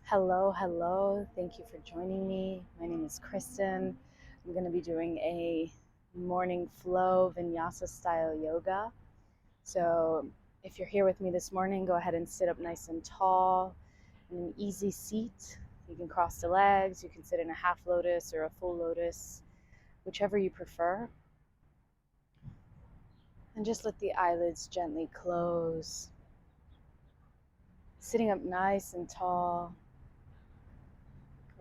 Hello, hello. Thank you for joining me. My name is Kristen. I'm going to be doing a morning flow Vinyasa style yoga. So if you're here with me this morning, go ahead and sit up nice and tall in an easy seat. You can cross the legs, you can sit in a half lotus or a full lotus, whichever you prefer. And just let the eyelids gently close. Sitting up nice and tall,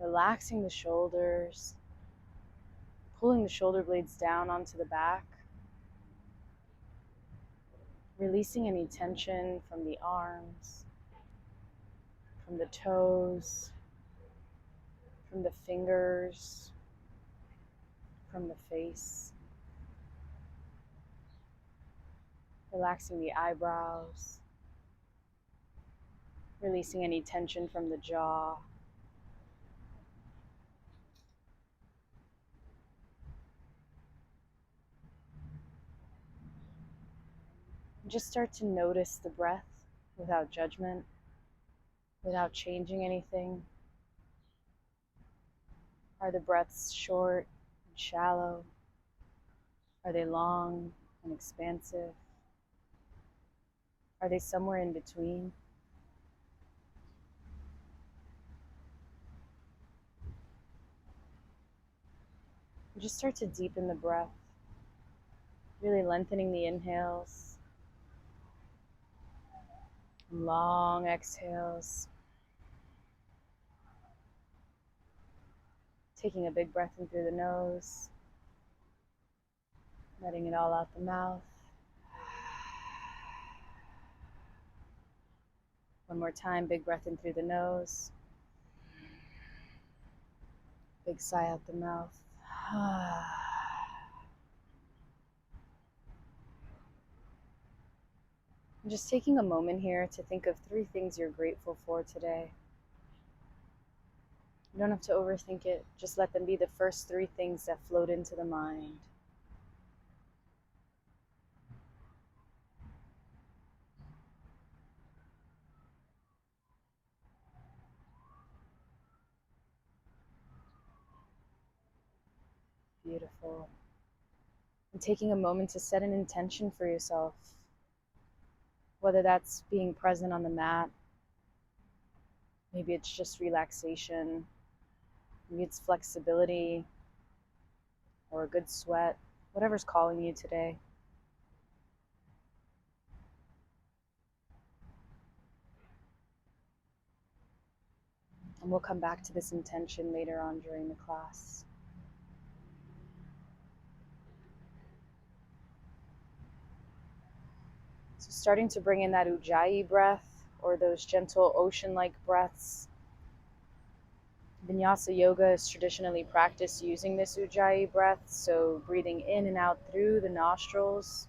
relaxing the shoulders, pulling the shoulder blades down onto the back, releasing any tension from the arms, from the toes, from the fingers, from the face, relaxing the eyebrows, releasing any tension from the jaw. Just start to notice the breath without judgment, without changing anything. Are the breaths short and shallow? Are they long and expansive? Are they somewhere in between? Just start to deepen the breath, really lengthening the inhales, long exhales. Taking a big breath in through the nose, letting it all out the mouth. One more time, big breath in through the nose, big sigh out the mouth. I'm just taking a moment here to think of 3 things you're grateful for today. You don't have to overthink it, just let them be the first 3 things that float into the mind. Beautiful. And taking a moment to set an intention for yourself, whether that's being present on the mat, maybe it's just relaxation, maybe it's flexibility or a good sweat, whatever's calling you today. And we'll come back to this intention later on during the class. So starting to bring in that Ujjayi breath, or those gentle ocean-like breaths. Vinyasa yoga is traditionally practiced using this Ujjayi breath, so breathing in and out through the nostrils.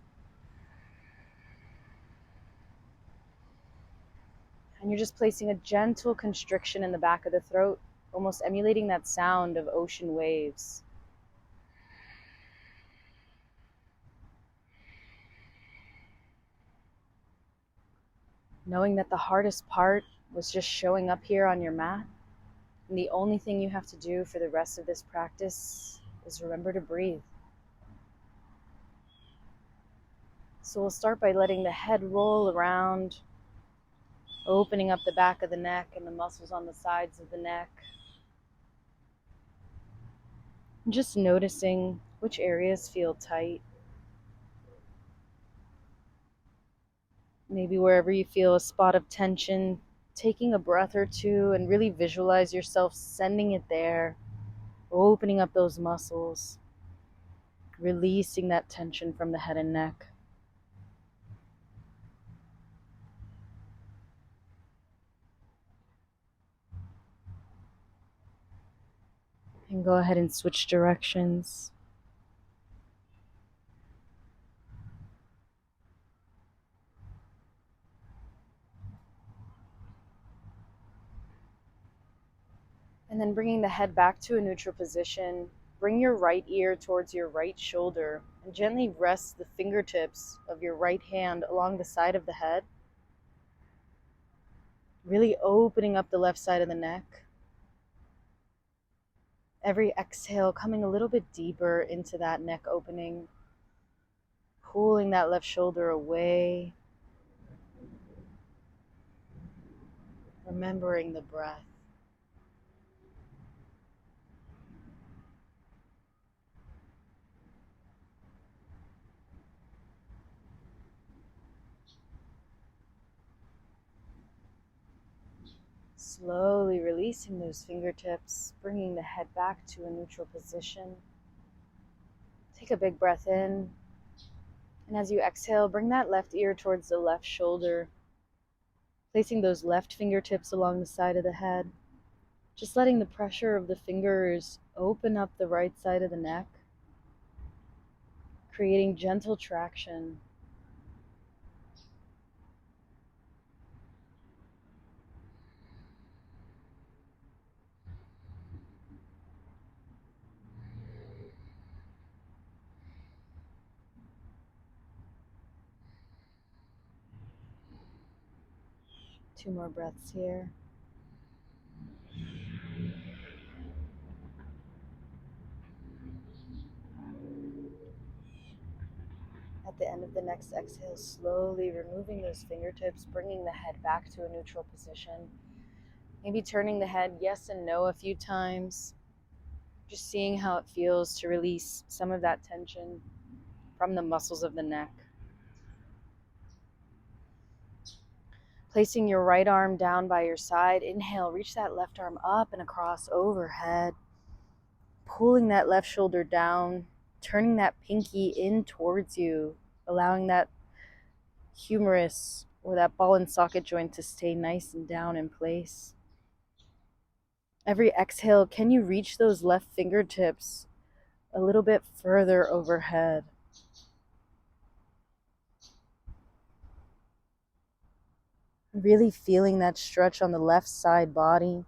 And you're just placing a gentle constriction in the back of the throat, almost emulating that sound of ocean waves. Knowing that the hardest part was just showing up here on your mat, and the only thing you have to do for the rest of this practice is remember to breathe. So we'll start by letting the head roll around, opening up the back of the neck and the muscles on the sides of the neck. And just noticing which areas feel tight. Maybe wherever you feel a spot of tension, taking a breath or two and really visualize yourself sending it there, opening up those muscles, releasing that tension from the head and neck. And go ahead and switch directions. And then bringing the head back to a neutral position, bring your right ear towards your right shoulder and gently rest the fingertips of your right hand along the side of the head. Really opening up the left side of the neck. Every exhale coming a little bit deeper into that neck opening, pulling that left shoulder away, remembering the breath. Slowly releasing those fingertips, bringing the head back to a neutral position. Take a big breath in, and as you exhale, bring that left ear towards the left shoulder, placing those left fingertips along the side of the head, just letting the pressure of the fingers open up the right side of the neck, creating gentle traction. Two more breaths here. At the end of the next exhale, slowly removing those fingertips, bringing the head back to a neutral position. Maybe turning the head yes and no a few times. Just seeing how it feels to release some of that tension from the muscles of the neck. Placing your right arm down by your side. Inhale, reach that left arm up and across overhead. Pulling that left shoulder down, turning that pinky in towards you, allowing that humerus or that ball and socket joint to stay nice and down in place. Every exhale, can you reach those left fingertips a little bit further overhead? Really feeling that stretch on the left side body,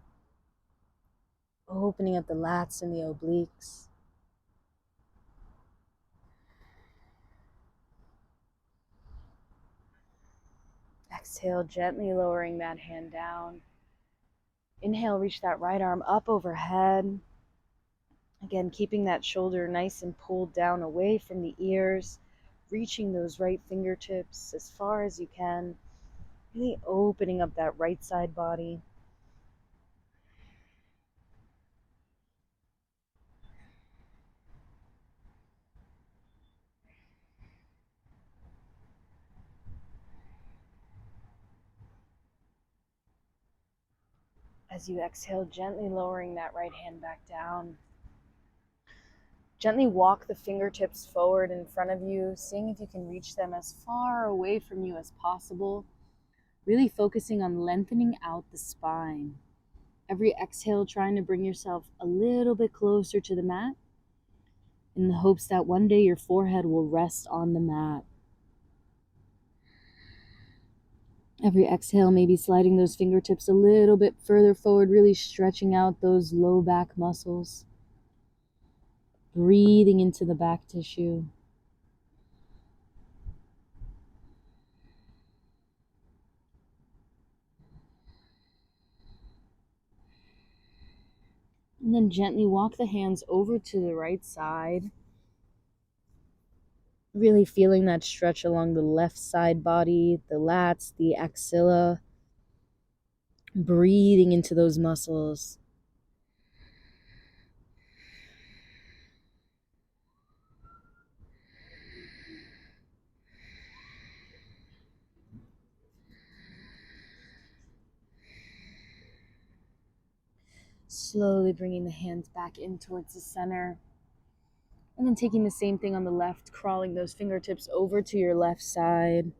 opening up the lats and the obliques. Exhale, gently lowering that hand down. Inhale, reach that right arm up overhead. Again, keeping that shoulder nice and pulled down away from the ears, reaching those right fingertips as far as you can, really opening up that right side body. As you exhale, gently lowering that right hand back down. Gently walk the fingertips forward in front of you, seeing if you can reach them as far away from you as possible. Really focusing on lengthening out the spine. Every exhale, trying to bring yourself a little bit closer to the mat in the hopes that one day your forehead will rest on the mat. Every exhale, maybe sliding those fingertips a little bit further forward, really stretching out those low back muscles. Breathing into the back tissue. And then gently walk the hands over to the right side. Really feeling that stretch along the left side body, the lats, the axilla. Breathing into those muscles. Slowly bringing the hands back in towards the center. And then taking the same thing on the left, crawling those fingertips over to your left side.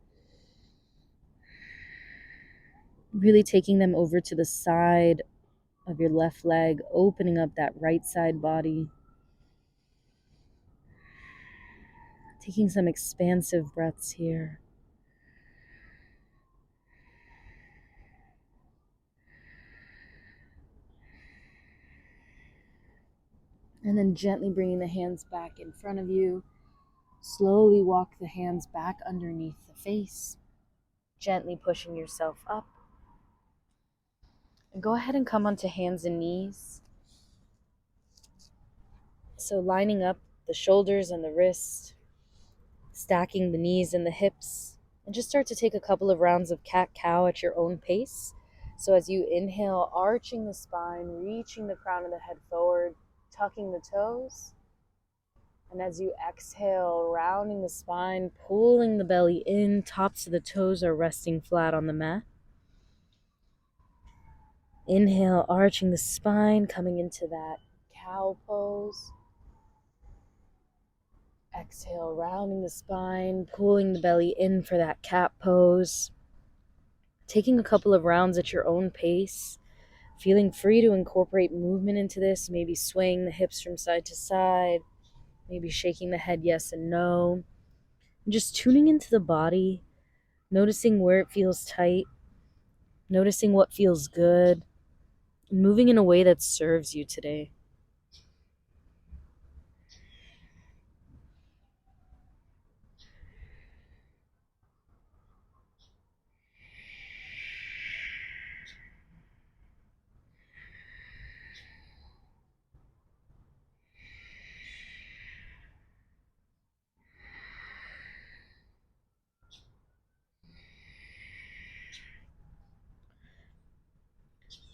Really taking them over to the side of your left leg, opening up that right side body. Taking some expansive breaths here. And then gently bringing the hands back in front of you. Slowly walk the hands back underneath the face. Gently pushing yourself up. And go ahead and come onto hands and knees. So lining up the shoulders and the wrists, stacking the knees and the hips, and just start to take a couple of rounds of cat-cow at your own pace. So as you inhale, arching the spine, reaching the crown of the head forward, tucking the toes. And as you exhale, rounding the spine, pulling the belly in, tops of the toes are resting flat on the mat. Inhale, arching the spine, coming into that cow pose. Exhale, rounding the spine, pulling the belly in for that cat pose. Taking a couple of rounds at your own pace, feeling free to incorporate movement into this, maybe swaying the hips from side to side, maybe shaking the head yes and no. And just tuning into the body, noticing where it feels tight, noticing what feels good, and moving in a way that serves you today.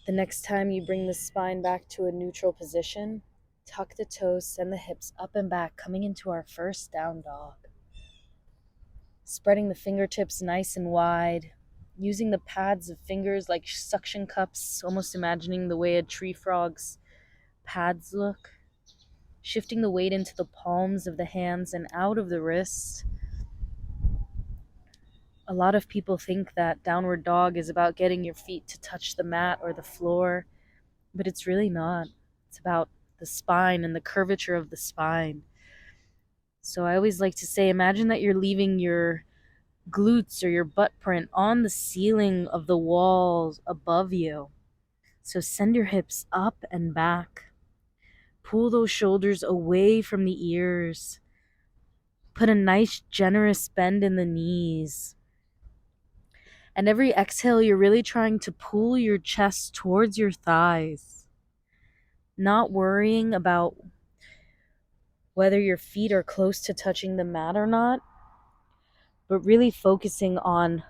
The next time you bring the spine back to a neutral position, tuck the toes, send the hips up and back, coming into our first down dog. Spreading the fingertips nice and wide, using the pads of fingers like suction cups, almost imagining the way a tree frog's pads look. Shifting the weight into the palms of the hands and out of the wrists. A lot of people think that downward dog is about getting your feet to touch the mat or the floor, but it's really not. It's about the spine and the curvature of the spine. So I always like to say, imagine that you're leaving your glutes or your butt print on the ceiling of the walls above you. So send your hips up and back. Pull those shoulders away from the ears. Put a nice generous bend in the knees. And every exhale, you're really trying to pull your chest towards your thighs. Not worrying about whether your feet are close to touching the mat or not, but really focusing on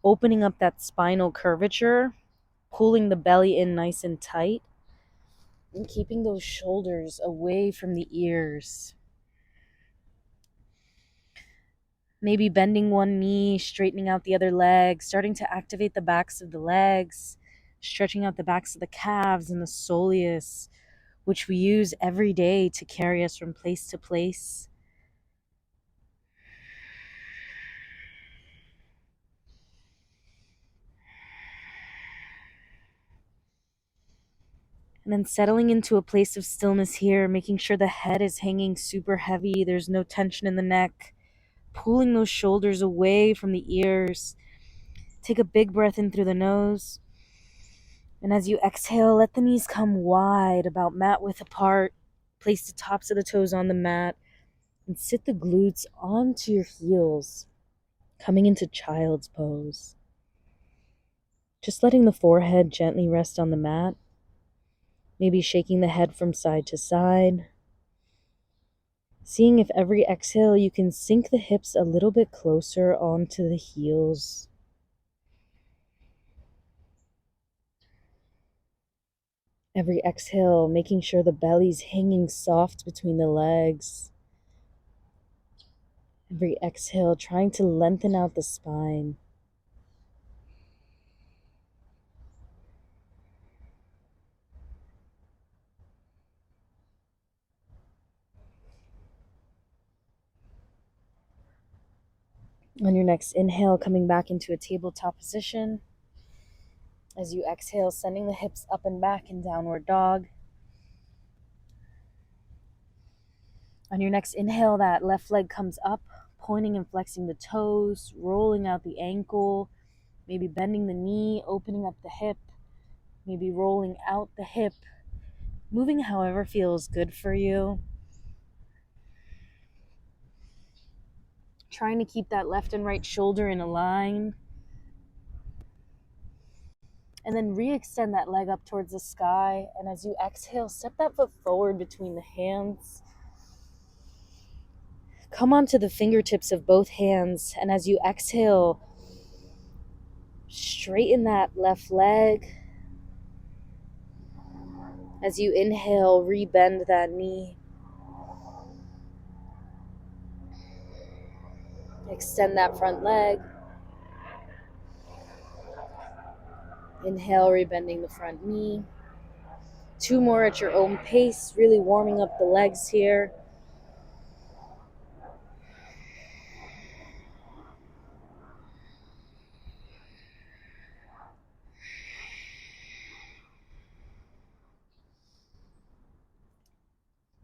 opening up that spinal curvature, pulling the belly in nice and tight, and keeping those shoulders away from the ears. Maybe bending one knee, straightening out the other leg, starting to activate the backs of the legs, stretching out the backs of the calves and the soleus, which we use every day to carry us from place to place. And then settling into a place of stillness here, making sure the head is hanging super heavy, there's no tension in the neck, pulling those shoulders away from the ears. Take a big breath in through the nose. And as you exhale, let the knees come wide, about mat width apart. Place the tops of the toes on the mat and sit the glutes onto your heels, coming into child's pose. Just letting the forehead gently rest on the mat, maybe shaking the head from side to side. Seeing if every exhale you can sink the hips a little bit closer onto the heels. Every exhale, making sure the belly's hanging soft between the legs. Every exhale, trying to lengthen out the spine. On your next inhale, coming back into a tabletop position. As you exhale, sending the hips up and back in downward dog. On your next inhale, that left leg comes up, pointing and flexing the toes, rolling out the ankle, maybe bending the knee, opening up the hip, maybe rolling out the hip, moving however feels good for you. Trying to keep that left and right shoulder in a line. And then re-extend that leg up towards the sky. And as you exhale, step that foot forward between the hands. Come onto the fingertips of both hands. And as you exhale, straighten that left leg. As you inhale, rebend that knee. Extend that front leg. Inhale, rebending the front knee. 2 more at your own pace, really warming up the legs here.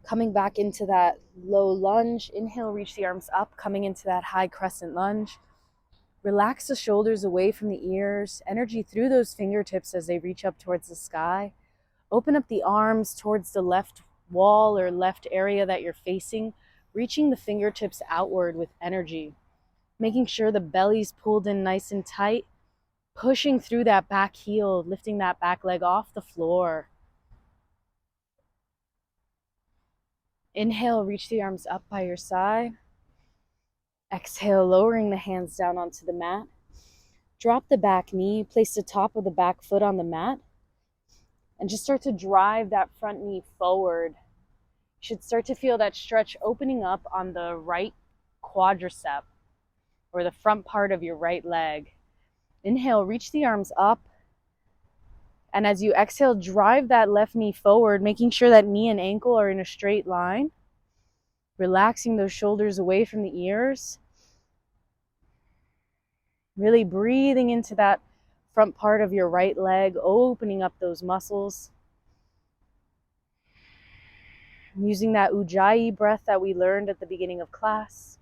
Coming back into that low lunge. Inhale, reach the arms up, coming into that high crescent lunge. Relax the shoulders away from the ears, energy through those fingertips as they reach up towards the sky. Open up the arms towards the left wall or left area that you're facing, reaching the fingertips outward with energy. Making sure the belly's pulled in nice and tight, pushing through that back heel, lifting that back leg off the floor. Inhale, reach the arms up by your side. Exhale, lowering the hands down onto the mat. Drop the back knee, place the top of the back foot on the mat, and just start to drive that front knee forward. You should start to feel that stretch opening up on the right quadricep or the front part of your right leg. Inhale, reach the arms up. And as you exhale, drive that left knee forward, making sure that knee and ankle are in a straight line. Relaxing those shoulders away from the ears. Really breathing into that front part of your right leg, opening up those muscles. Using that Ujjayi breath that we learned at the beginning of class.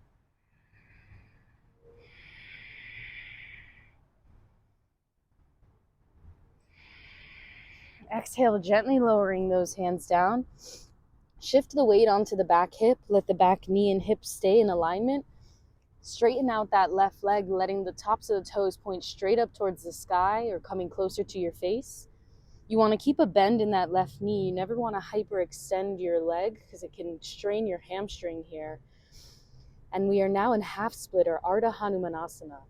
Exhale, gently lowering those hands down. Shift the weight onto the back hip. Let the back knee and hip stay in alignment. Straighten out that left leg, letting the tops of the toes point straight up towards the sky or coming closer to your face. You want to keep a bend in that left knee. You never want to hyperextend your leg because it can strain your hamstring here. And we are now in half split or Arda Hanumanasana.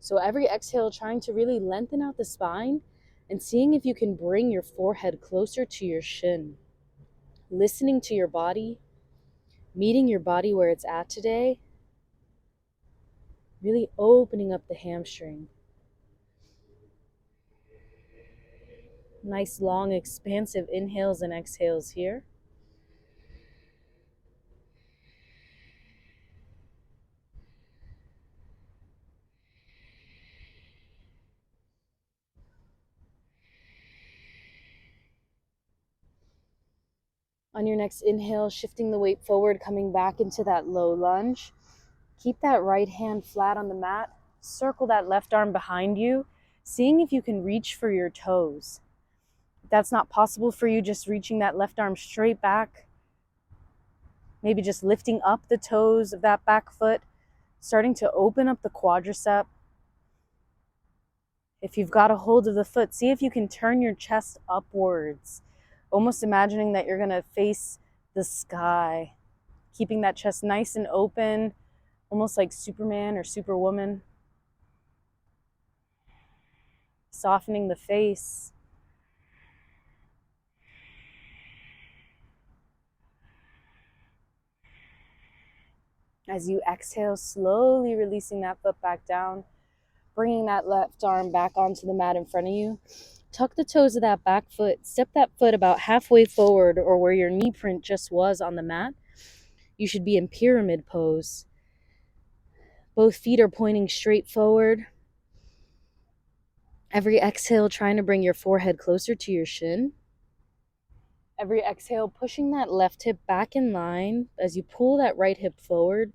So every exhale, trying to really lengthen out the spine and seeing if you can bring your forehead closer to your shin. Listening to your body, meeting your body where it's at today. Really opening up the hamstring. Nice long expansive inhales and exhales here. On your next inhale, shifting the weight forward, coming back into that low lunge. Keep that right hand flat on the mat. Circle that left arm behind you, seeing if you can reach for your toes. If that's not possible for you, just reaching that left arm straight back. Maybe just lifting up the toes of that back foot, starting to open up the quadricep. If you've got a hold of the foot, see if you can turn your chest upwards, almost imagining that you're going to face the sky, keeping that chest nice and open, almost like Superman or Superwoman. Softening the face. As you exhale, slowly releasing that foot back down, bringing that left arm back onto the mat in front of you. Tuck the toes of that back foot. Step that foot about halfway forward or where your knee print just was on the mat. You should be in pyramid pose. Both feet are pointing straight forward. Every exhale, trying to bring your forehead closer to your shin. Every exhale, pushing that left hip back in line as you pull that right hip forward,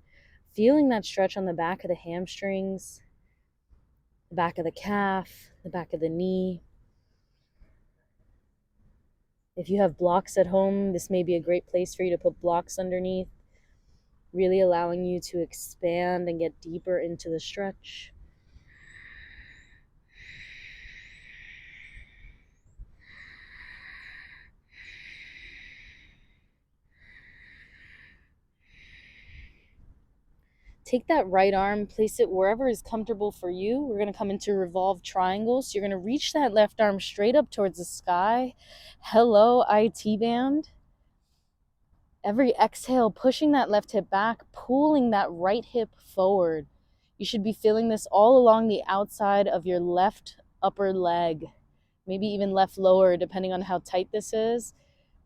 feeling that stretch on the back of the hamstrings, the back of the calf, the back of the knee. If you have blocks at home, this may be a great place for you to put blocks underneath, really allowing you to expand and get deeper into the stretch. Take that right arm, place it wherever is comfortable for you. We're going to come into Revolve Triangles. So you're going to reach that left arm straight up towards the sky. Hello, IT band. Every exhale, pushing that left hip back, pulling that right hip forward. You should be feeling this all along the outside of your left upper leg, maybe even left lower, depending on how tight this is.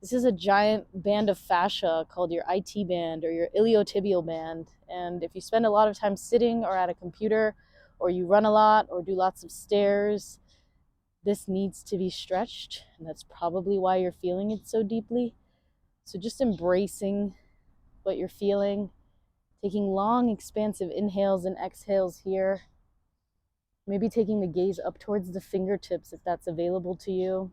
This is a giant band of fascia called your IT band or your iliotibial band. And if you spend a lot of time sitting or at a computer, or you run a lot or do lots of stairs, this needs to be stretched. And that's probably why you're feeling it so deeply. So just embracing what you're feeling, taking long, expansive inhales and exhales here. Maybe taking the gaze up towards the fingertips if that's available to you.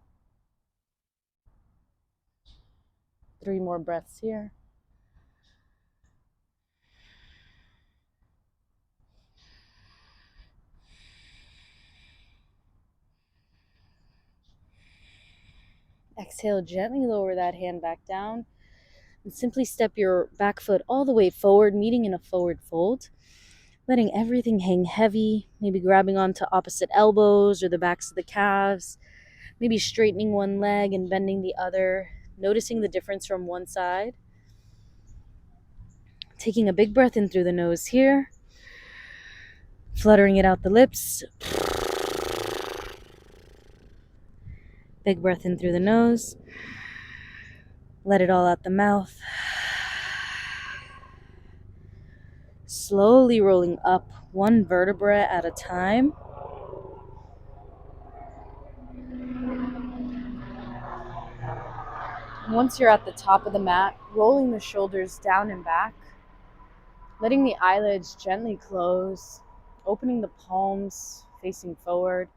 3 more breaths here. Exhale, gently lower that hand back down and simply step your back foot all the way forward, meeting in a forward fold, letting everything hang heavy, maybe grabbing onto opposite elbows or the backs of the calves, maybe straightening one leg and bending the other, noticing the difference from one side. Taking a big breath in through the nose here, fluttering it out the lips. Big breath in through the nose. Let it all out the mouth. Slowly rolling up one vertebra at a time. Once you're at the top of the mat, rolling the shoulders down and back, letting the eyelids gently close, opening the palms facing forward,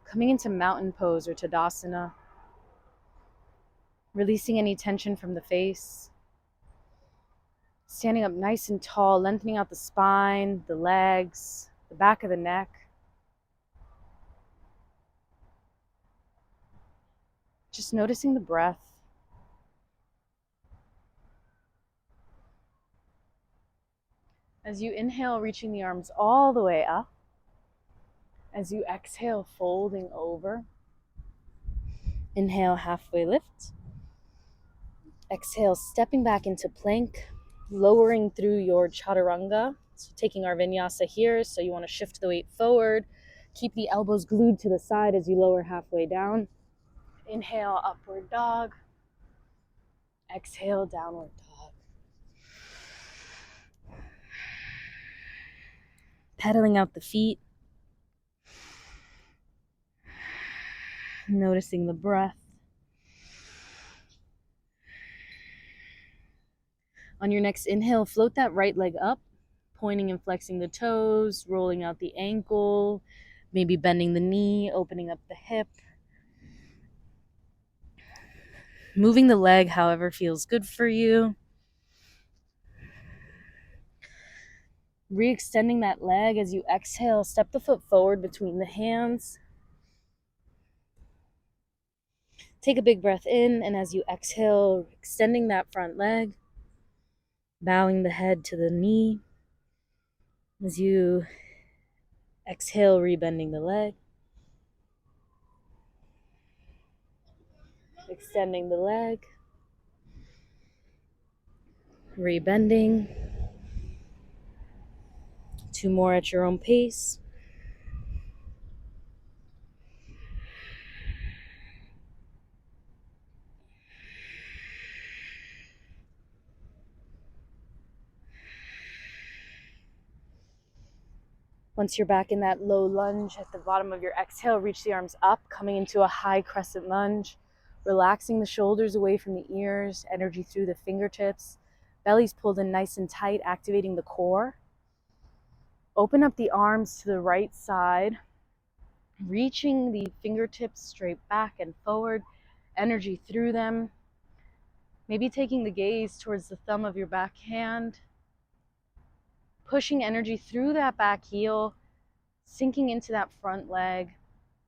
coming into mountain pose or Tadasana, releasing any tension from the face, standing up nice and tall, lengthening out the spine, the legs, the back of the neck. Just noticing the breath. As you inhale, reaching the arms all the way up. As you exhale, folding over. Inhale, halfway lift. Exhale, stepping back into plank, lowering through your chaturanga. So taking our vinyasa here, so you want to shift the weight forward. Keep the elbows glued to the side as you lower halfway down. Inhale, upward dog. Exhale, downward dog. Pedaling out the feet. Noticing the breath. On your next inhale, float that right leg up, pointing and flexing the toes, rolling out the ankle, maybe bending the knee, opening up the hip. Moving the leg however feels good for you. Re-extending that leg as you exhale, step the foot forward between the hands. Take a big breath in, and as you exhale, extending that front leg, bowing the head to the knee. As you exhale, rebending the leg. Extending the leg. Rebending. 2 more at your own pace. Once you're back in that low lunge at the bottom of your exhale, reach the arms up, coming into a high crescent lunge, relaxing the shoulders away from the ears, energy through the fingertips, belly's pulled in nice and tight, activating the core. Open up the arms to the right side, reaching the fingertips straight back and forward, energy through them. Maybe taking the gaze towards the thumb of your back hand, pushing energy through that back heel, sinking into that front leg,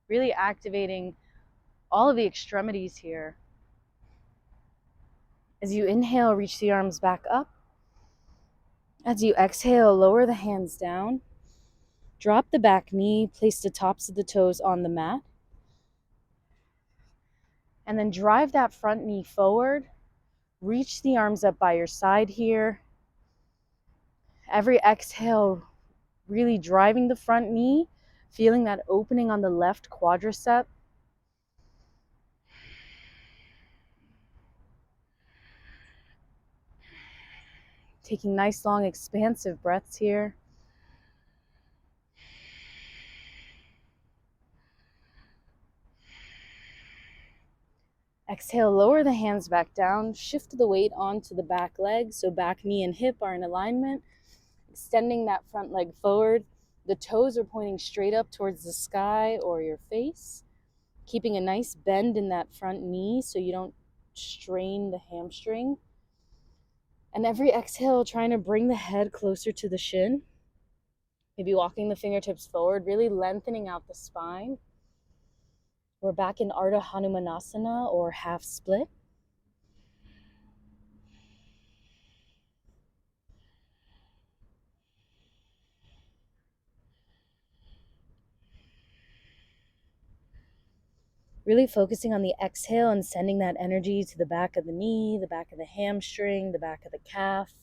really activating all of the extremities here. As you inhale, reach the arms back up. As you exhale, lower the hands down. Drop the back knee, place the tops of the toes on the mat. And then drive that front knee forward. Reach the arms up by your side here. Every exhale, really driving the front knee, feeling that opening on the left quadricep. Taking nice, long, expansive breaths here. Exhale, lower the hands back down. Shift the weight onto the back leg, so back knee and hip are in alignment. Extending that front leg forward. The toes are pointing straight up towards the sky or your face. Keeping a nice bend in that front knee so you don't strain the hamstring. And every exhale, trying to bring the head closer to the shin. Maybe walking the fingertips forward, really lengthening out the spine. We're back in Arda Hanumanasana, or half split. Really focusing on the exhale and sending that energy to the back of the knee, the back of the hamstring, the back of the calf.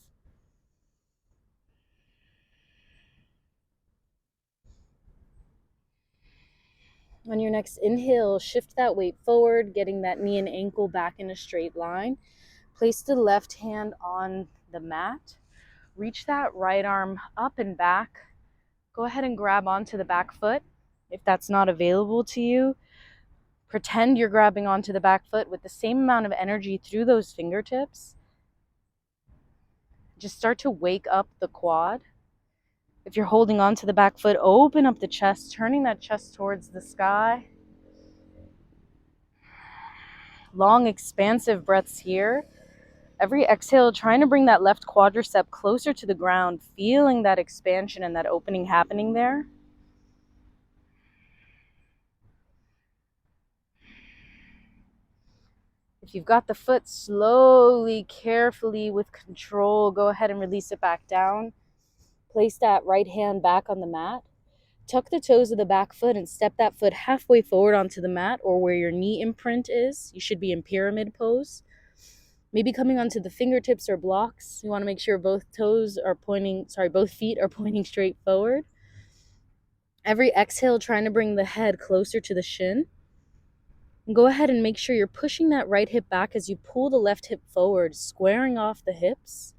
On your next inhale, shift that weight forward, getting that knee and ankle back in a straight line. Place the left hand on the mat. Reach that right arm up and back. Go ahead and grab onto the back foot. If that's not available to you, pretend you're grabbing onto the back foot with the same amount of energy through those fingertips. Just start to wake up the quad. If you're holding on to the back foot, open up the chest, turning that chest towards the sky. Long, expansive breaths here. Every exhale, trying to bring that left quadricep closer to the ground, feeling that expansion and that opening happening there. If you've got the foot, slowly, carefully, with control, go ahead and release it back down. Place that right hand back on the mat. Tuck the toes of the back foot and step that foot halfway forward onto the mat, or where your knee imprint is. You should be in pyramid pose. Maybe coming onto the fingertips or blocks. You want to make sure both feet are pointing straight forward. Every exhale, trying to bring the head closer to the shin. And go ahead and make sure you're pushing that right hip back as you pull the left hip forward, squaring off the hips.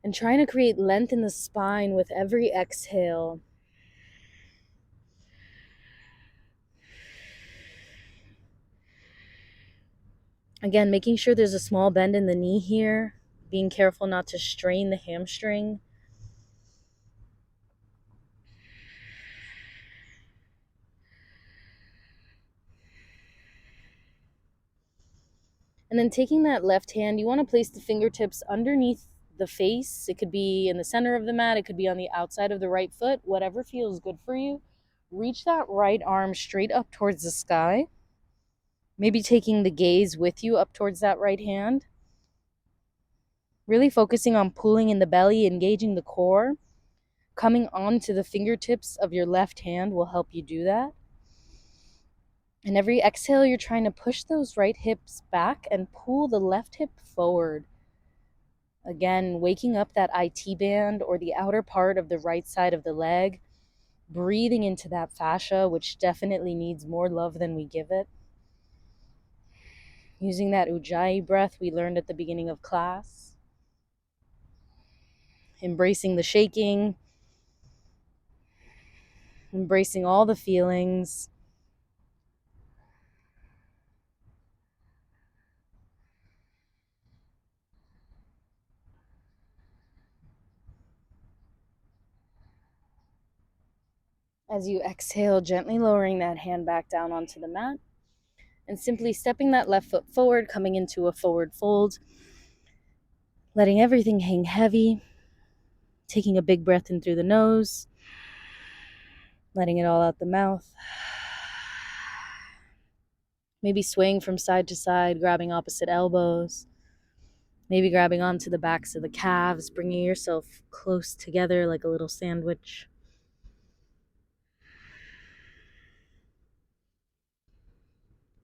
And trying to create length in the spine with every exhale. Again, making sure there's a small bend in the knee here, being careful not to strain the hamstring. And then taking that left hand, you want to place the fingertips underneath the face. It could be in the center of the mat, it could be on the outside of the right foot, whatever feels good for you. Reach that right arm straight up towards the sky. Maybe taking the gaze with you up towards that right hand. Really focusing on pulling in the belly, engaging the core. Coming onto the fingertips of your left hand will help you do that. And every exhale, you're trying to push those right hips back and pull the left hip forward. Again, waking up that IT band or the outer part of the right side of the leg. Breathing into that fascia, which definitely needs more love than we give it. Using that Ujjayi breath we learned at the beginning of class. Embracing the shaking. Embracing all the feelings. As you exhale, gently lowering that hand back down onto the mat. And simply stepping that left foot forward, coming into a forward fold. Letting everything hang heavy. Taking a big breath in through the nose. Letting it all out the mouth. Maybe swaying from side to side, grabbing opposite elbows. Maybe grabbing onto the backs of the calves, bringing yourself close together like a little sandwich.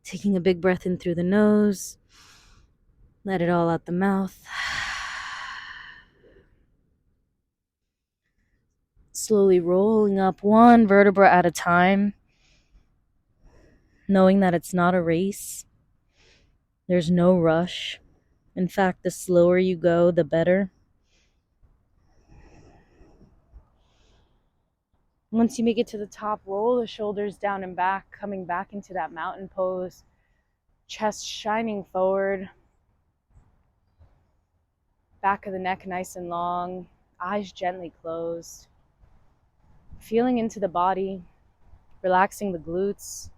Taking a big breath in through the nose. Let it all out the mouth. Slowly rolling up one vertebra at a time, knowing that it's not a race. There's no rush. In fact, the slower you go, the better. Once you make it to the top, roll the shoulders down and back, coming back into that mountain pose. Chest shining forward. Back of the neck nice and long. Eyes gently closed. Feeling into the body, relaxing the glutes.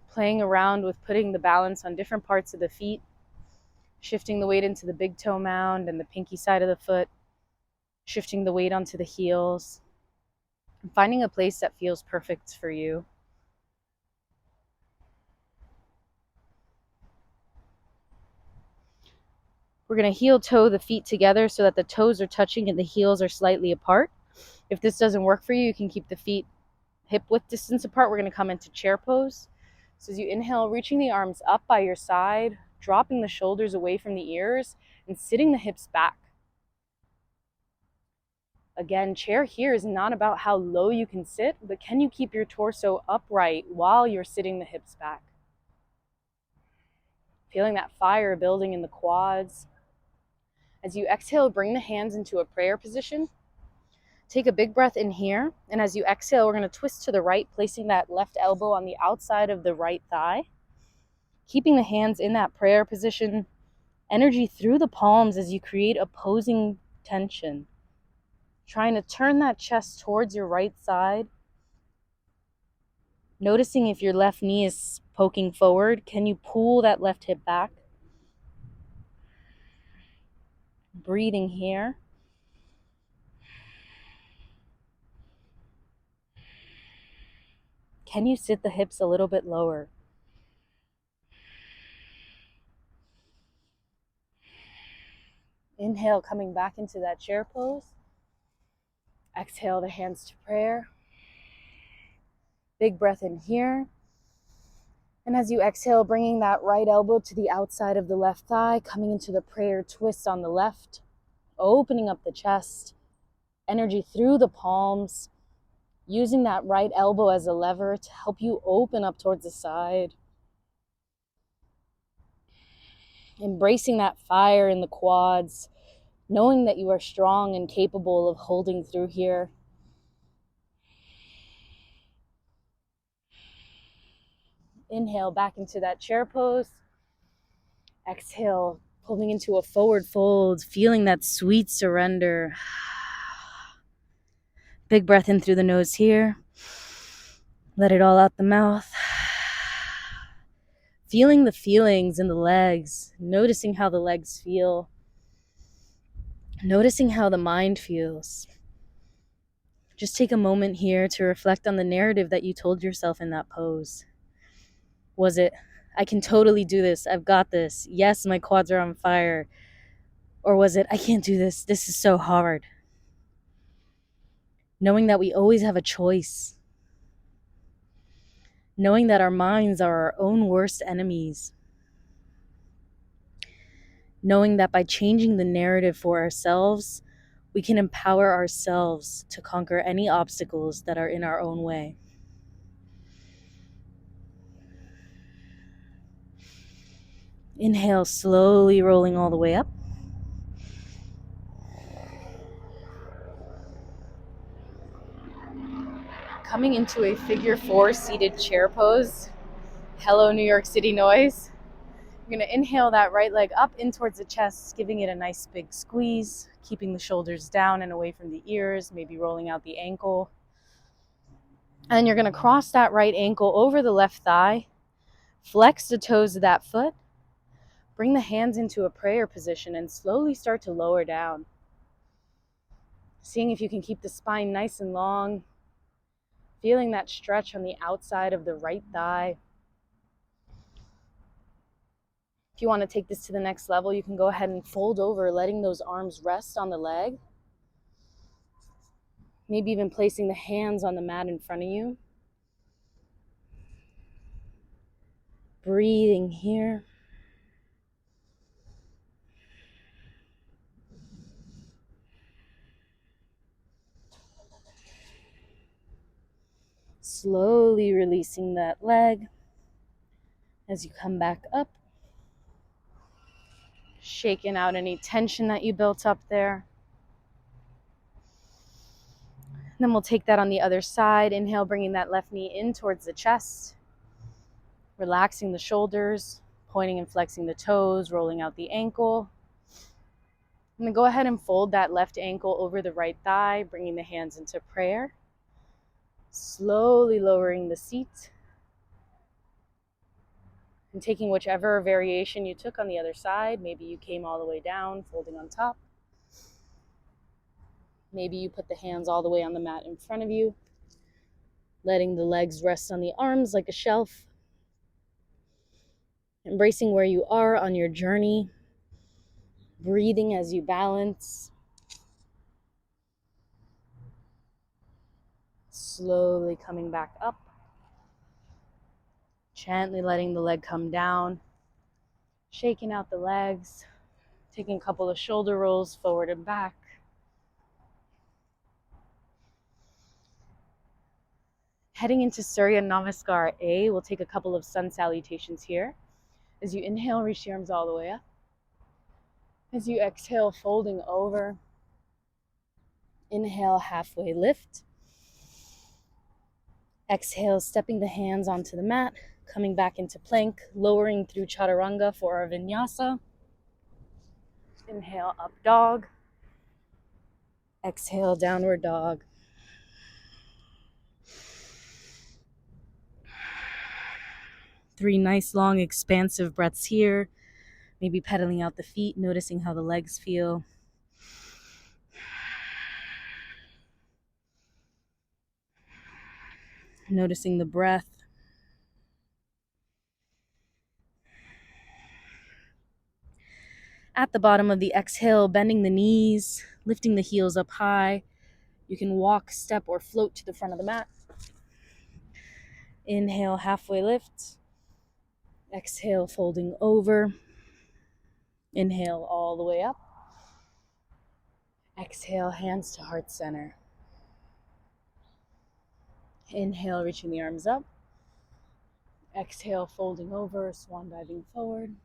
Playing around with putting the balance on different parts of the feet. Shifting the weight into the big toe mound and the pinky side of the foot. Shifting the weight onto the heels. And finding a place that feels perfect for you. We're going to heel toe the feet together so that the toes are touching and the heels are slightly apart. If this doesn't work for you, you can keep the feet hip width distance apart. We're going to come into chair pose. So as you inhale, reaching the arms up by your side, dropping the shoulders away from the ears, and sitting the hips back. Again, chair here is not about how low you can sit, but can you keep your torso upright while you're sitting the hips back? Feeling that fire building in the quads. As you exhale, bring the hands into a prayer position. Take a big breath in here, and as you exhale, we're going to twist to the right, placing that left elbow on the outside of the right thigh. Keeping the hands in that prayer position, energy through the palms as you create opposing tension. Trying to turn that chest towards your right side. Noticing if your left knee is poking forward, can you pull that left hip back? Breathing here. Can you sit the hips a little bit lower? Inhale, coming back into that chair pose. Exhale, the hands to prayer. Big breath in here. And as you exhale, bringing that right elbow to the outside of the left thigh, coming into the prayer twist on the left, opening up the chest, energy through the palms, using that right elbow as a lever to help you open up towards the side. Embracing that fire in the quads, knowing that you are strong and capable of holding through here. Inhale back into that chair pose. Exhale, pulling into a forward fold, feeling that sweet surrender. Big breath in through the nose here. Let it all out the mouth. Feeling the feelings in the legs, noticing how the legs feel. Noticing how the mind feels. Just take a moment here to reflect on the narrative that you told yourself in that pose. Was it, I can totally do this, I've got this, yes, my quads are on fire? Or was it, I can't do this, this is so hard? Knowing that we always have a choice. Knowing that our minds are our own worst enemies. Knowing that by changing the narrative for ourselves, we can empower ourselves to conquer any obstacles that are in our own way. Inhale, slowly rolling all the way up. Coming into a figure 4 seated chair pose. Hello, New York City noise. You're going to inhale that right leg up in towards the chest, giving it a nice big squeeze, keeping the shoulders down and away from the ears, maybe rolling out the ankle. And you're going to cross that right ankle over the left thigh, flex the toes of that foot, bring the hands into a prayer position and slowly start to lower down. Seeing if you can keep the spine nice and long, feeling that stretch on the outside of the right thigh. If you want to take this to the next level, you can go ahead and fold over, letting those arms rest on the leg. Maybe even placing the hands on the mat in front of you. Breathing here. Slowly releasing that leg as you come back up. Shaking out any tension that you built up there. And then we'll take that on the other side. Inhale, bringing that left knee in towards the chest. Relaxing the shoulders, pointing and flexing the toes, rolling out the ankle. And then go ahead and fold that left ankle over the right thigh, bringing the hands into prayer. Slowly lowering the seat. And taking whichever variation you took on the other side. Maybe you came all the way down, folding on top. Maybe you put the hands all the way on the mat in front of you, letting the legs rest on the arms like a shelf. Embracing where you are on your journey. Breathing as you balance. Slowly coming back up. Gently letting the leg come down. Shaking out the legs. Taking a couple of shoulder rolls forward and back. Heading into Surya Namaskar A, we'll take a couple of sun salutations here. As you inhale, reach your arms all the way up. As you exhale, folding over. Inhale, halfway lift. Exhale, stepping the hands onto the mat, coming back into plank, lowering through chaturanga for our vinyasa. Inhale, up dog. Exhale, downward dog. Three nice, long, expansive breaths here. Maybe pedaling out the feet, noticing how the legs feel. Noticing the breath. At the bottom of the exhale, bending the knees, lifting the heels up high. You can walk, step, or float to the front of the mat. Inhale, halfway lift. Exhale, folding over. Inhale, all the way up. Exhale, hands to heart center. Inhale, reaching the arms up. Exhale, folding over, swan diving forward.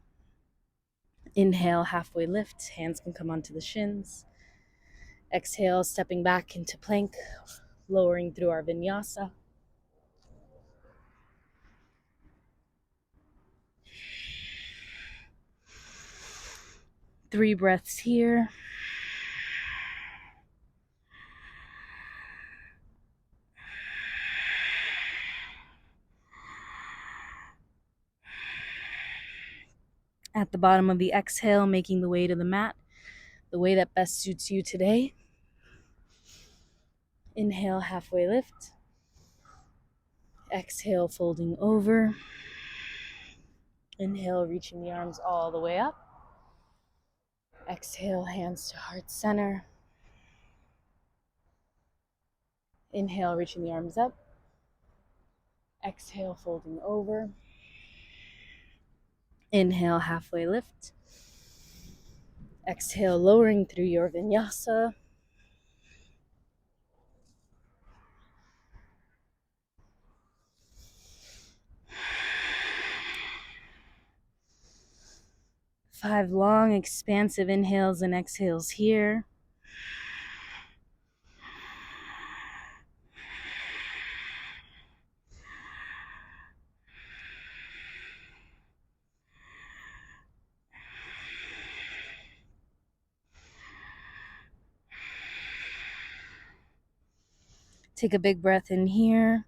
Inhale, halfway lift. Hands can come onto the shins. Exhale, stepping back into plank, lowering through our vinyasa. Three breaths here. At the bottom of the exhale, making the way to the mat, the way that best suits you today. Inhale, halfway lift. Exhale, folding over. Inhale, reaching the arms all the way up. Exhale, hands to heart center. Inhale, reaching the arms up. Exhale, folding over. Inhale, halfway lift. Exhale, lowering through your vinyasa. Five long, expansive inhales and exhales here. Take a big breath in here.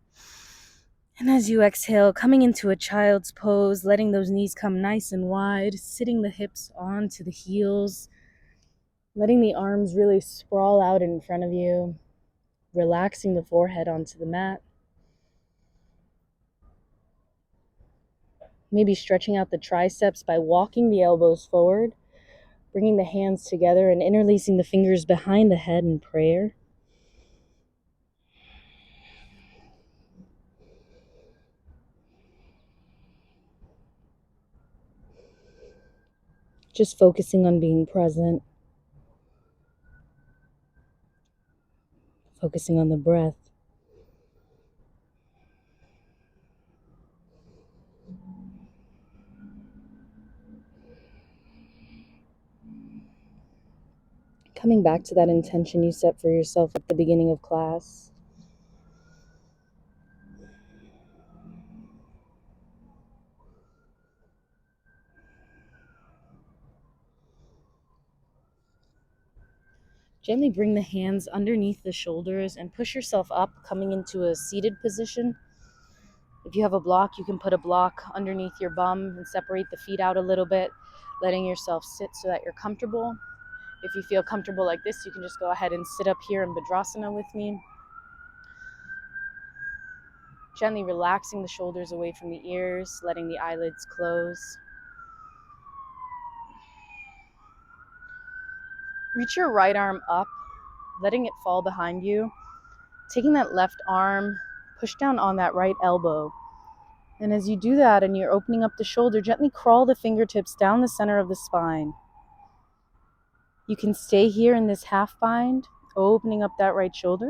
And as you exhale, coming into a child's pose, letting those knees come nice and wide, sitting the hips onto the heels, letting the arms really sprawl out in front of you, relaxing the forehead onto the mat. Maybe stretching out the triceps by walking the elbows forward, bringing the hands together and interlacing the fingers behind the head in prayer. Just focusing on being present, focusing on the breath. Coming back to that intention you set for yourself at the beginning of class. Gently bring the hands underneath the shoulders and push yourself up, coming into a seated position. If you have a block, you can put a block underneath your bum and separate the feet out a little bit, letting yourself sit so that you're comfortable. If you feel comfortable like this, you can just go ahead and sit up here in Bhadrasana with me. Gently relaxing the shoulders away from the ears, letting the eyelids close. Reach your right arm up, letting it fall behind you. Taking that left arm, push down on that right elbow. And as you do that and you're opening up the shoulder, gently crawl the fingertips down the center of the spine. You can stay here in this half bind, opening up that right shoulder.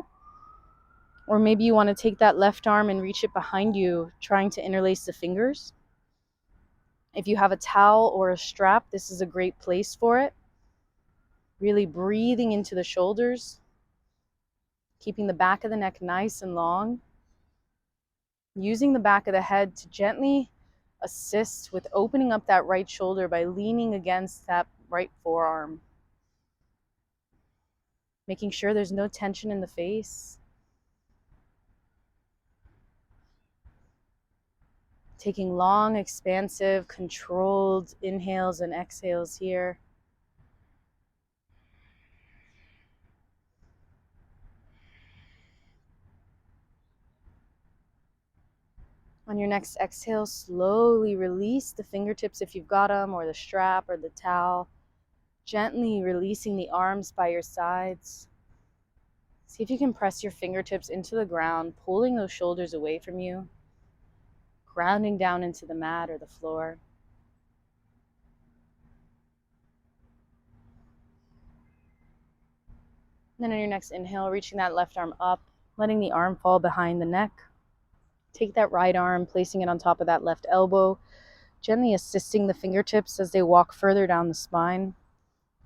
Or maybe you want to take that left arm and reach it behind you, trying to interlace the fingers. If you have a towel or a strap, this is a great place for it. Really breathing into the shoulders, keeping the back of the neck nice and long. Using the back of the head to gently assist with opening up that right shoulder by leaning against that right forearm. Making sure there's no tension in the face. Taking long, expansive, controlled inhales and exhales here. On your next exhale, slowly release the fingertips if you've got them, or the strap or the towel. Gently releasing the arms by your sides. See if you can press your fingertips into the ground, pulling those shoulders away from you, grounding down into the mat or the floor. And then on your next inhale, reaching that left arm up, letting the arm fall behind the neck. Take that right arm, placing it on top of that left elbow, gently assisting the fingertips as they walk further down the spine,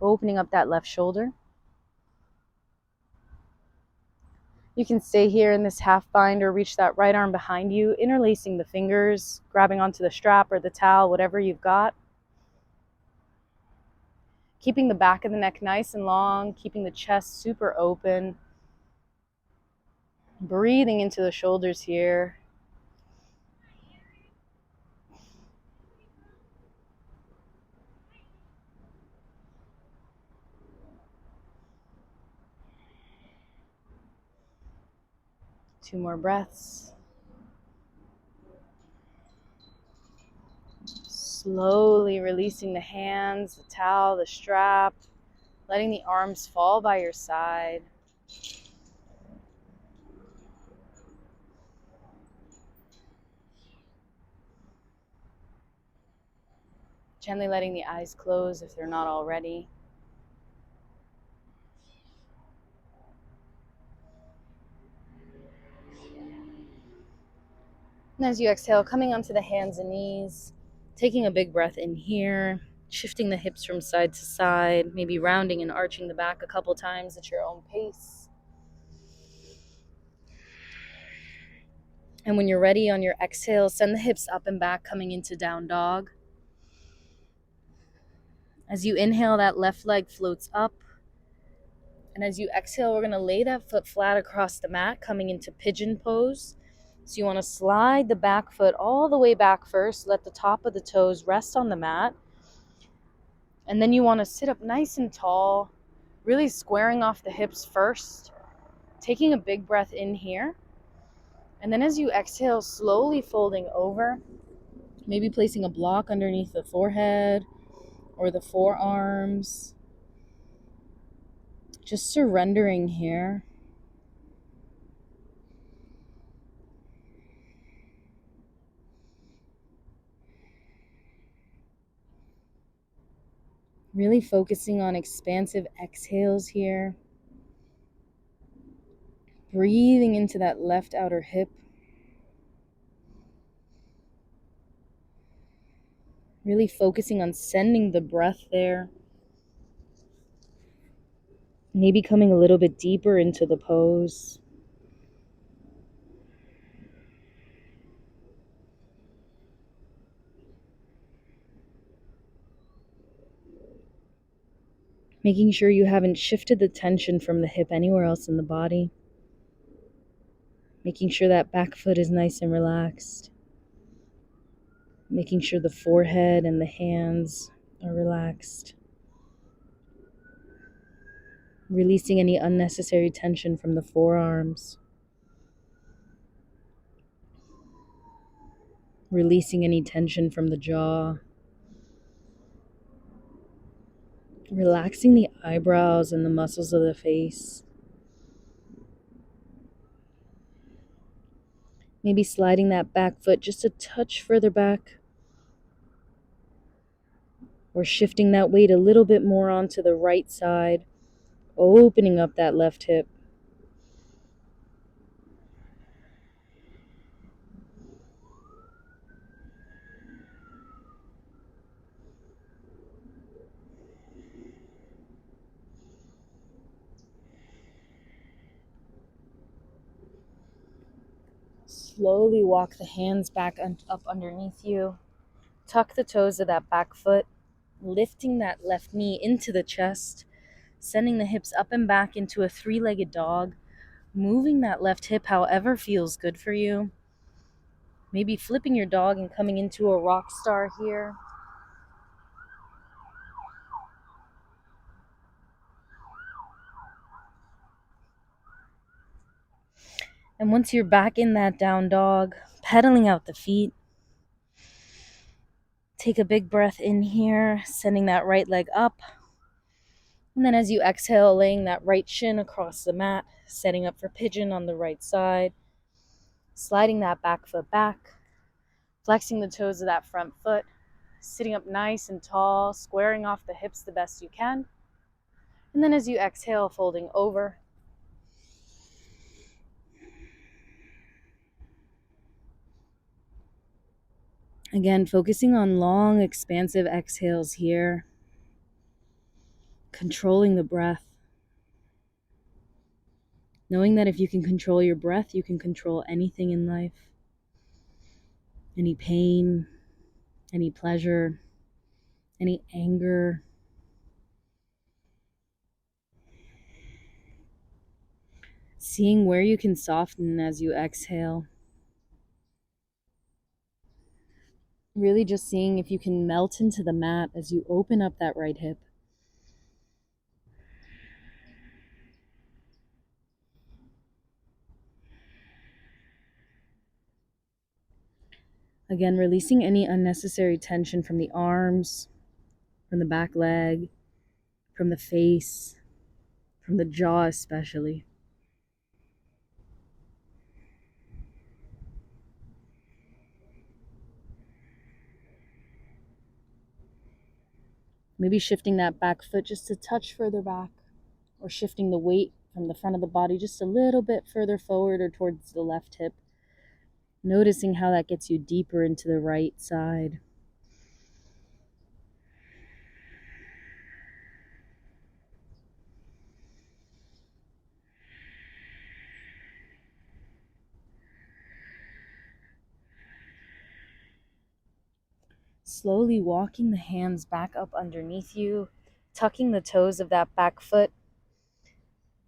opening up that left shoulder. You can stay here in this half bind or reach that right arm behind you, interlacing the fingers, grabbing onto the strap or the towel, whatever you've got. Keeping the back of the neck nice and long, keeping the chest super open. Breathing into the shoulders here. Two more breaths. Slowly releasing the hands, the towel, the strap, letting the arms fall by your side. Gently letting the eyes close if they're not already. And as you exhale, coming onto the hands and knees, taking a big breath in here, shifting the hips from side to side, maybe rounding and arching the back a couple times at your own pace. And when you're ready on your exhale, send the hips up and back, coming into down dog. As you inhale, that left leg floats up. And as you exhale, we're going to lay that foot flat across the mat, coming into Pigeon Pose. So you want to slide the back foot all the way back first. Let the top of the toes rest on the mat. And then you want to sit up nice and tall, really squaring off the hips first. Taking a big breath in here. And then as you exhale, slowly folding over. Maybe placing a block underneath the forehead or the forearms. Just surrendering here. Really focusing on expansive exhales here. Breathing into that left outer hip. Really focusing on sending the breath there. Maybe coming a little bit deeper into the pose. Making sure you haven't shifted the tension from the hip anywhere else in the body. Making sure that back foot is nice and relaxed. Making sure the forehead and the hands are relaxed. Releasing any unnecessary tension from the forearms. Releasing any tension from the jaw. Relaxing the eyebrows and the muscles of the face. Maybe sliding that back foot just a touch further back. Or shifting that weight a little bit more onto the right side, opening up that left hip. Slowly walk the hands back up underneath you. Tuck the toes of that back foot, lifting that left knee into the chest, sending the hips up and back into a three-legged dog, moving that left hip however feels good for you. Maybe flipping your dog and coming into a rock star here. And once you're back in that down dog, pedaling out the feet, take a big breath in here, sending that right leg up. And then as you exhale, laying that right shin across the mat, setting up for pigeon on the right side, sliding that back foot back, flexing the toes of that front foot, sitting up nice and tall, squaring off the hips the best you can. And then as you exhale, folding over. Again, focusing on long, expansive exhales here. Controlling the breath. Knowing that if you can control your breath, you can control anything in life. Any pain, any pleasure, any anger. Seeing where you can soften as you exhale. Really just seeing if you can melt into the mat as you open up that right hip. Again, releasing any unnecessary tension from the arms, from the back leg, from the face, from the jaw especially. Maybe shifting that back foot just a touch further back, or shifting the weight from the front of the body just a little bit further forward or towards the left hip. Noticing how that gets you deeper into the right side. Slowly walking the hands back up underneath you, tucking the toes of that back foot,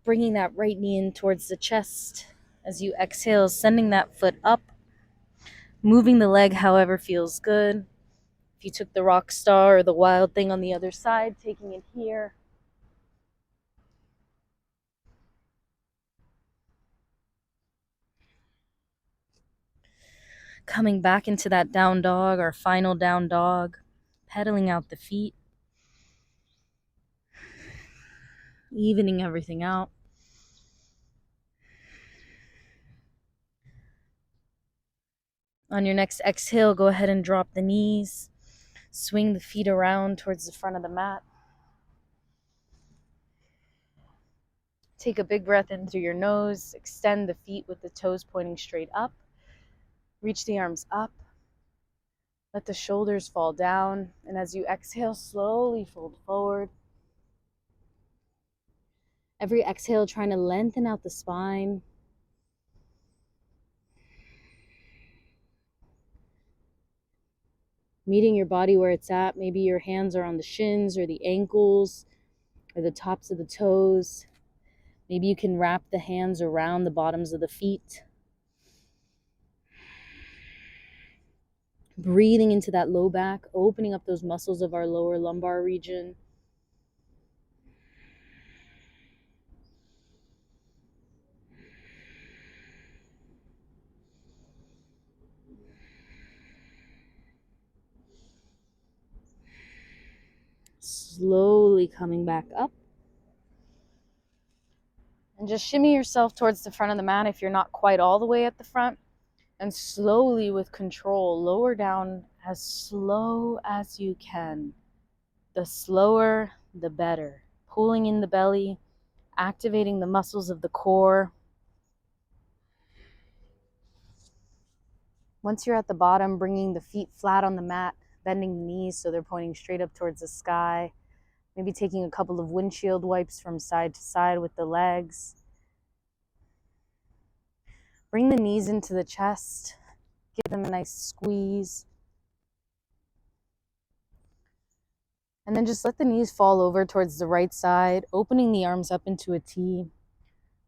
bringing that right knee in towards the chest. As you exhale, sending that foot up, moving the leg however feels good. If you took the rock star or the wild thing on the other side, taking it here. Coming back into that down dog, our final down dog, pedaling out the feet, evening everything out. On your next exhale, go ahead and drop the knees. Swing the feet around towards the front of the mat. Take a big breath in through your nose. Extend the feet with the toes pointing straight up. Reach the arms up. Let the shoulders fall down. And as you exhale, slowly fold forward. Every exhale, trying to lengthen out the spine. Meeting your body where it's at. Maybe your hands are on the shins or the ankles or the tops of the toes. Maybe you can wrap the hands around the bottoms of the feet. Breathing into that low back, opening up those muscles of our lower lumbar region. Slowly coming back up. And just shimmy yourself towards the front of the mat if you're not quite all the way at the front. And slowly, with control, lower down as slow as you can. The slower, the better. Pulling in the belly, activating the muscles of the core. Once you're at the bottom, bringing the feet flat on the mat, bending the knees so they're pointing straight up towards the sky. Maybe taking a couple of windshield wipes from side to side with the legs. Bring the knees into the chest. Give them a nice squeeze. And then just let the knees fall over towards the right side, opening the arms up into a T.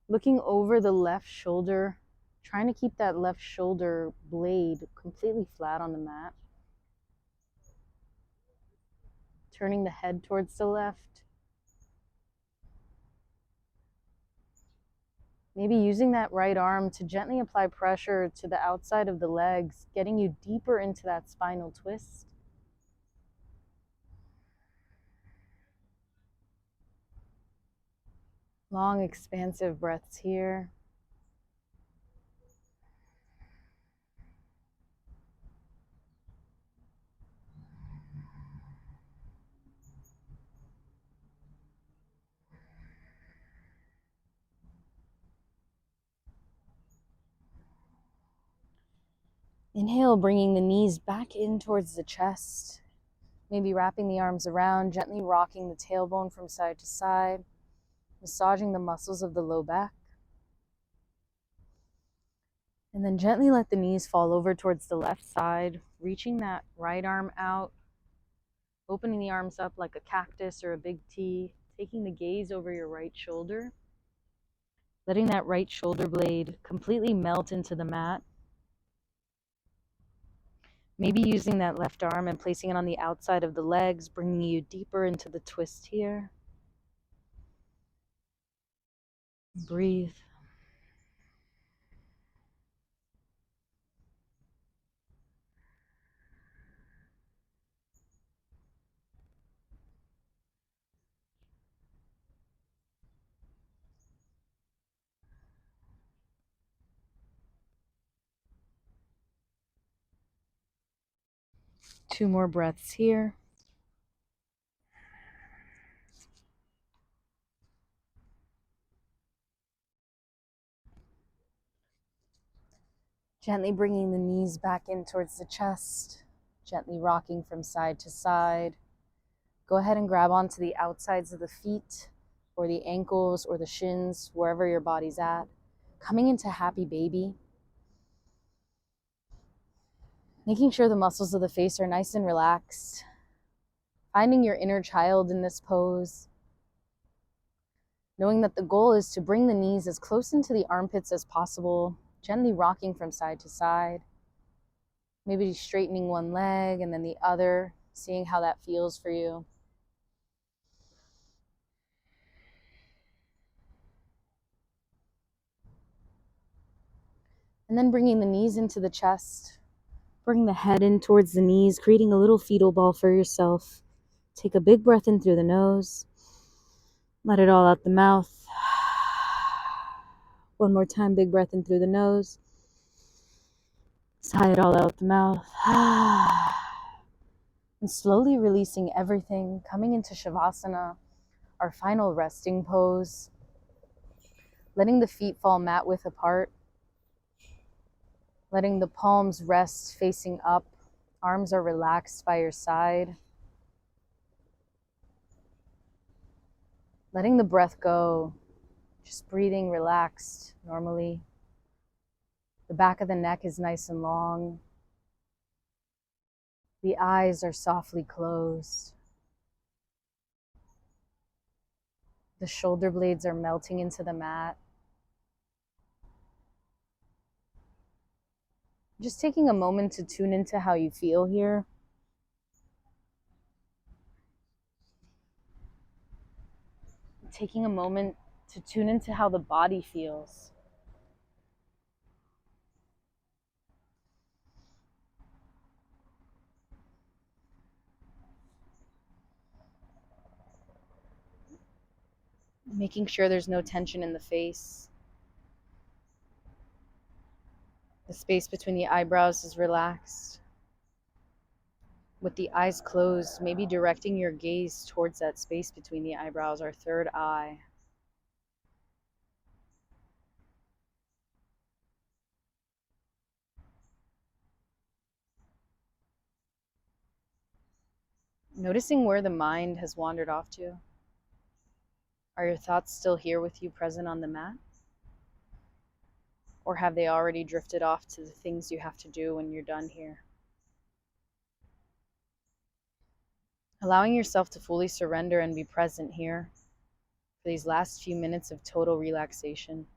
Looking over the left shoulder, trying to keep that left shoulder blade completely flat on the mat. Turning the head towards the left. Maybe using that right arm to gently apply pressure to the outside of the legs, getting you deeper into that spinal twist. Long, expansive breaths here. Inhale, bringing the knees back in towards the chest. Maybe wrapping the arms around, gently rocking the tailbone from side to side, massaging the muscles of the low back. And then gently let the knees fall over towards the left side, reaching that right arm out, opening the arms up like a cactus or a big T, taking the gaze over your right shoulder, letting that right shoulder blade completely melt into the mat. Maybe using that left arm and placing it on the outside of the legs, bringing you deeper into the twist here. Breathe. Two more breaths here. Gently bringing the knees back in towards the chest, gently rocking from side to side. Go ahead and grab onto the outsides of the feet or the ankles or the shins, wherever your body's at. Coming into happy baby. Making sure the muscles of the face are nice and relaxed. Finding your inner child in this pose. Knowing that the goal is to bring the knees as close into the armpits as possible, gently rocking from side to side. Maybe straightening one leg and then the other, seeing how that feels for you. And then bringing the knees into the chest, Bring the head in towards the knees, creating a little fetal ball for yourself. Take a big breath in through the nose. Let it all out the mouth. One more time, big breath in through the nose. Sigh it all out the mouth. And slowly releasing everything, coming into Shavasana, our final resting pose. Letting the feet fall mat width apart. Letting the palms rest facing up. Arms are relaxed by your side. Letting the breath go. Just breathing relaxed normally. The back of the neck is nice and long. The eyes are softly closed. The shoulder blades are melting into the mat. Just taking a moment to tune into how you feel here. Taking a moment to tune into how the body feels. Making sure there's no tension in the face. The space between the eyebrows is relaxed. With the eyes closed, maybe directing your gaze towards that space between the eyebrows, our third eye. Noticing where the mind has wandered off to. Are your thoughts still here with you, present on the mat? Or have they already drifted off to the things you have to do when you're done here? Allowing yourself to fully surrender and be present here for these last few minutes of total relaxation.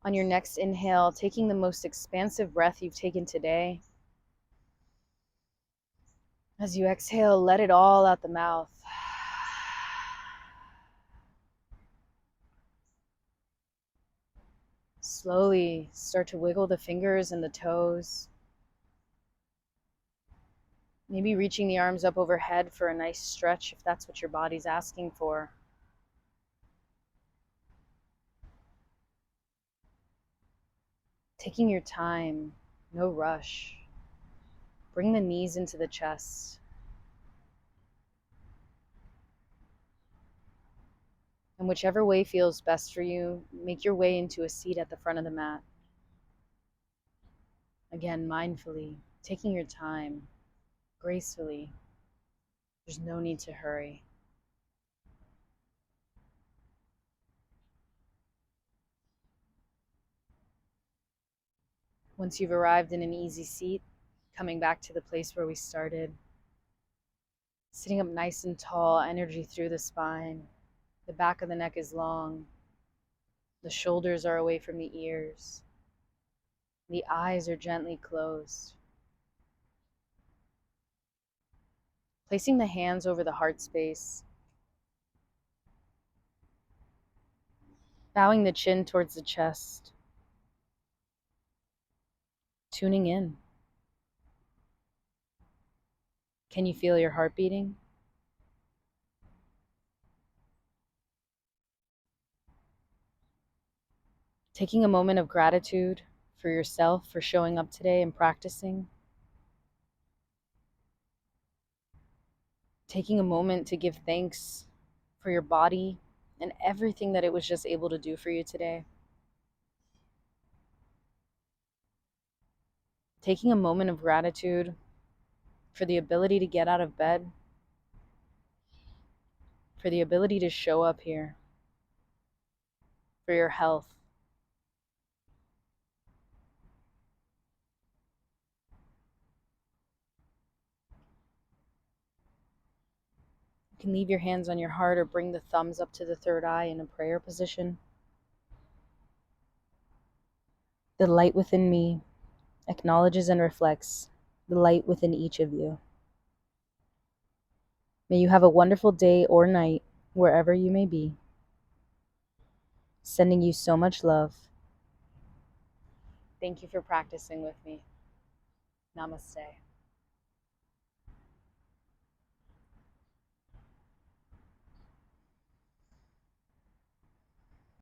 On your next inhale, taking the most expansive breath you've taken today. As you exhale, let it all out the mouth. Slowly start to wiggle the fingers and the toes. Maybe reaching the arms up overhead for a nice stretch if that's what your body's asking for. Taking your time, no rush. Bring the knees into the chest. And whichever way feels best for you, make your way into a seat at the front of the mat. Again, mindfully, taking your time, gracefully. There's no need to hurry. Once you've arrived in an easy seat, coming back to the place where we started, sitting up nice and tall, energy through the spine. The back of the neck is long. The shoulders are away from the ears. The eyes are gently closed. Placing the hands over the heart space. Bowing the chin towards the chest. Tuning in. Can you feel your heart beating? Taking a moment of gratitude for yourself for showing up today and practicing. Taking a moment to give thanks for your body and everything that it was just able to do for you today. Taking a moment of gratitude for the ability to get out of bed, for the ability to show up here, for your health. You can leave your hands on your heart or bring the thumbs up to the third eye in a prayer position. The light within me acknowledges and reflects the light within each of you. May you have a wonderful day or night, wherever you may be. Sending you so much love. Thank you for practicing with me. Namaste.